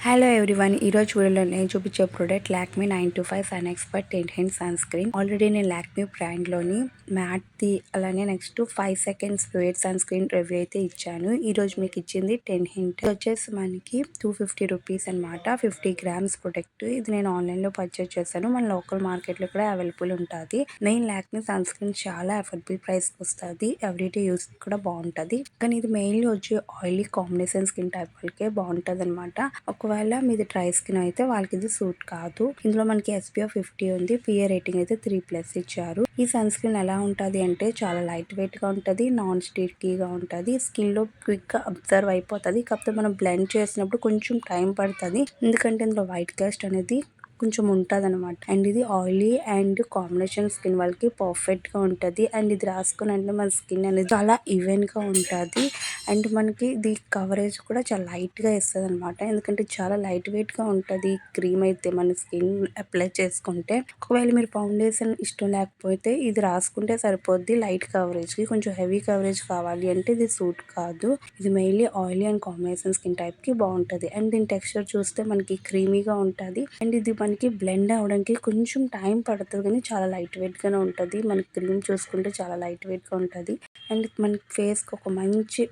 Hello everyone, ఈరోజు వీడియోలో నేను చూపించే product Lakme 925 sun expert tint sunscreen. Already నేను లాక్మీ బ్రాండ్లోని మ్యాట్ది అలానే next 5 seconds fluid sunscreen review అయితే ఇచ్చాను. ఈరోజు మీకు ఇచ్చింది 10 హింట్ వచ్చేసి మనకి 250 రూపీస్ అనమాట. 50 గ్రామ్స్ ప్రొడక్ట్. ఇది నేను ఆన్లైన్లో పర్చేస్ చేశాను. మన లోకల్ మార్కెట్లో కూడా అవైలబుల్ ఉంటుంది. మెయిన్ లాక్మీ సన్ స్క్రీన్ చాలా అఫోర్డబుల్ ప్రైస్కి వస్తుంది. ఎవ్రీడే యూస్ కూడా బాగుంటుంది. కానీ ఇది మెయిన్లీ వచ్చి ఆయిలీ కాంబినేషన్ స్కిన్ టైప్ వాళ్ళకే బాగుంటుంది అనమాట. ఒకవేళ మీది డ్రై స్కిన్ అయితే వాళ్ళకి ఇది సూట్ కాదు. ఇందులో మనకి SPF 50 ఉంది. PA రేటింగ్ అయితే 3+ ఇచ్చారు. ఈ సన్ స్క్రీన్ ఎలా ఉంటుంది అంటే చాలా లైట్ వెయిట్ గా ఉంటుంది, నాన్ స్టిక్కీగా ఉంటుంది, స్కిన్ లో క్విక్ గా అబ్జర్వ్ అయిపోతుంది. కాకపోతే మనం బ్లెండ్ చేసినప్పుడు కొంచెం టైం పడుతుంది, ఎందుకంటే ఇందులో వైట్ కాస్ట్ అనేది కొంచెం ఉంటుంది అనమాట. అండ్ ఇది ఆయిలీ అండ్ కాంబినేషన్ స్కిన్ వాళ్ళకి పర్ఫెక్ట్ గా ఉంటుంది. అండ్ ఇది రాసుకుని అంటే మన స్కిన్ అనేది చాలా ఈవెన్ గా ఉంటుంది. అండ్ మనకి ఇది కవరేజ్ కూడా చాలా లైట్ గా ఇస్తుంది అనమాట, ఎందుకంటే చాలా లైట్ వెయిట్ గా ఉంటుంది. క్రీమ్ అయితే మన స్కిన్ అప్లై చేసుకుంటే, ఒకవేళ మీరు ఫౌండేషన్ ఇష్టం లేకపోతే ఇది రాసుకుంటే సరిపోద్ది. లైట్ కవరేజ్ కి కొంచెం హెవీ కవరేజ్ కావాలి అంటే ఇది సూట్ కాదు. ఇది mainly oily and combination skin type కి బాగుంటుంది. అండ్ దీని టెక్స్చర్ చూస్తే మనకి క్రీమీగా ఉంటుంది. అండ్ ఇది మనకి బ్లెండ్ అవడానికి కొంచెం టైం పడుతుంది, కానీ చాలా లైట్ వెయిట్ గానే ఉంటుంది. మనకి క్రీమ్ చూసుకుంటే చాలా లైట్ వెయిట్ గా ఉంటుంది. అండ్ మనకి ఫేస్ కి ఒక మంచి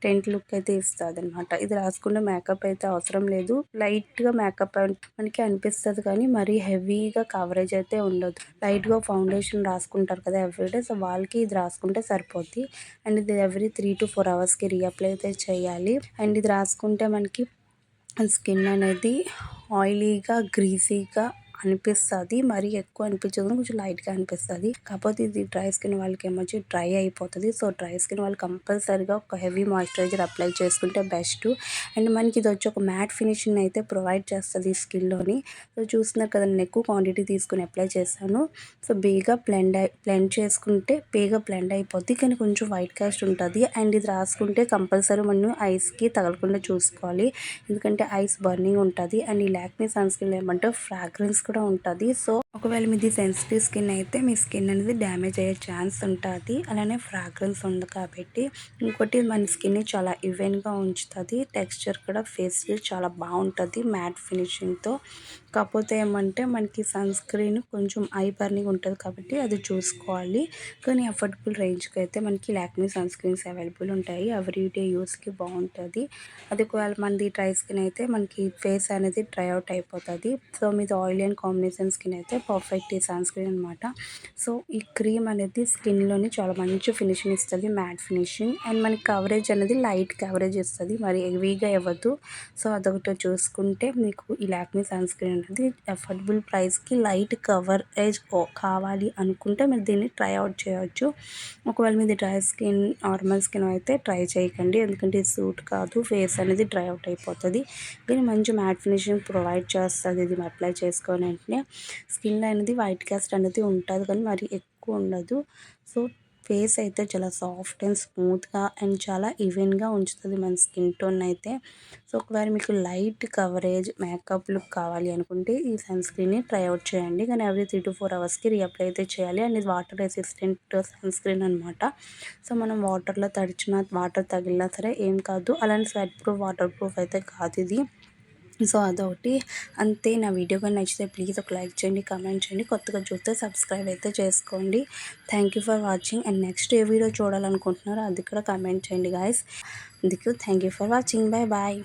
టెంట్ లుక్ అయితే ఇస్తుంది అనమాట. ఇది రాసుకుంటే మేకప్ అయితే అవసరం లేదు. లైట్ గా మేకప్ మనకి అనిపిస్తుంది, కానీ మరీ హెవీగా కవరేజ్ అయితే ఉండదు. లైట్ గా ఫౌండేషన్ రాసుకుంటారు కదా ఎవ్రీడే, సో వాళ్ళకి ఇది రాసుకుంటే సరిపోద్ది. అండ్ ఇది ఎవ్రీ 3 to 4 hours కి రీఅప్లై అయితే చేయాలి. అండ్ ఇది రాసుకుంటే మనకి స్కిన్ అనేది ఆయిలీగా గ్రీసీగా అనిపిస్తుంది. మరీ ఎక్కువ అనిపించదు, కొంచెం లైట్గా అనిపిస్తుంది. కాకపోతే ఇది డ్రై స్కిన్ వాళ్ళకి ఏమొచ్చి డ్రై అయిపోతుంది. సో డ్రై స్కిన్ వాళ్ళు కంపల్సరీగా ఒక హెవీ మాయిశ్చరైజర్ అప్లై చేసుకుంటే బెస్ట్. అండ్ మనకి ఇది వచ్చి ఒక మ్యాట్ ఫినిషింగ్ అయితే ప్రొవైడ్ చేస్తుంది స్కిన్లోని. సో చూస్తున్నారు కదా, నేను ఎక్కువ క్వాంటిటీ తీసుకుని అప్లై చేశాను. సో బేగా బ్లెండ్ చేసుకుంటే బేగా బ్లెండ్ అయిపోద్ది, కానీ కొంచెం వైట్ కాస్ట్ ఉంటుంది. అండ్ ఇది రాసుకుంటే కంపల్సరీ మనం ఐస్కి తగలకుండా చూసుకోవాలి, ఎందుకంటే ఐస్ బర్నింగ్ ఉంటుంది. అండ్ ఈ లాక్మీ సన్ స్క్రీన్ ఏమంటే ఫ్రాగ్రెన్స్ కూడా ఉంటుంది. సో ఒకవేళ మీది సెన్సిటివ్ స్కిన్ అయితే మీ స్కిన్ అనేది డ్యామేజ్ అయ్యే ఛాన్స్ ఉంటుంది. అలానే ఫ్రాగ్రెన్స్ ఉంది కాబట్టి. ఇంకోటి మన స్కిన్ చాలా ఈవెన్గా ఉంచుతుంది. టెక్స్చర్ కూడా ఫేస్ చాలా బాగుంటుంది మ్యాట్ ఫినిషింగ్తో. కాకపోతే ఏమంటే మనకి సన్ స్క్రీన్ కొంచెం ఐ బర్నింగ్ ఉంటుంది కాబట్టి అది చూసుకోవాలి. కానీ అఫోర్డబుల్ రేంజ్కి అయితే మనకి లాక్మీ సన్ స్క్రీన్స్ అవైలబుల్ ఉంటాయి. ఎవ్రీడే యూస్కి బాగుంటుంది. అది ఒకవేళ మనది డ్రై స్కిన్ అయితే మనకి ఫేస్ అనేది డ్రై అవుట్ అయిపోతుంది. సో మీది ఆయిల్ అండ్ కాంబినేషన్ స్కిన్ అయితే పర్ఫెక్ట్ ఈ సన్ స్క్రీన్ అనమాట. సో ఈ క్రీమ్ అనేది స్కిన్లోని చాలా మంచి ఫినిషింగ్ ఇస్తుంది, మ్యాట్ ఫినిషింగ్. అండ్ మనకి కవరేజ్ అనేది లైట్ కవరేజ్ ఇస్తుంది, మరి హెవీగా ఇవ్వదు. సో అదొకటి చూసుకుంటే మీకు ఈ లాక్మీ సన్ స్క్రీన్ అనేది అఫోర్డబుల్ ప్రైస్కి లైట్ కవరేజ్ కావాలి అనుకుంటే మీరు దీన్ని ట్రై అవుట్ చేయవచ్చు. ఒకవేళ మీది డ్రై స్కిన్, నార్మల్ స్కిన్ అయితే ట్రై చేయకండి, ఎందుకంటే ఇది సూట్ కాదు. ఫేస్ అనేది డ్రై అవుట్ అయిపోతుంది. కానీ మంచి మ్యాట్ ఫినిషింగ్ ప్రొవైడ్ చేస్తుంది. ఇది అప్లై చేసుకొని వెంటనే స్కిన్ అనేది వైట్ కాస్ట్ అనేది ఉంటుంది, కానీ మరి ఎక్కువ ఉండదు. సో ఫేస్ అయితే చాలా సాఫ్ట్ అండ్ స్మూత్గా అండ్ చాలా ఈవెన్గా ఉంచుతుంది మన స్కిన్ టోన్ అయితే. సో ఒకవేళ మీకు లైట్ కవరేజ్ మేకప్ లుక్ కావాలి అనుకుంటే ఈ సన్ స్క్రీన్ని ట్రై అవుట్ చేయండి, కానీ ఎవ్రీ 3 to 4 hours రీఅప్లై అయితే చేయాలి. అండ్ ఇది వాటర్ రెసిస్టెంట్ సన్ స్క్రీన్ అనమాట. సో మనం వాటర్లో తడిచినా, వాటర్ తగిలినా సరే ఏం కాదు. అలాంటి స్వెట్ ప్రూఫ్, వాటర్ ప్రూఫ్ అయితే కాదు ఇది. సో అదొకటి. అంతే. నా వీడియో కానీ నచ్చితే ప్లీజ్ ఒక లైక్ చేయండి, కామెంట్ చేయండి. కొత్తగా చూస్తే సబ్స్క్రైబ్ అయితే చేసుకోండి. Thank you for watching. And next ఏ వీడియో చూడాలనుకుంటున్నారో అది కూడా కామెంట్ చేయండి గాయస్. అందుకు thank you for watching. Bye bye.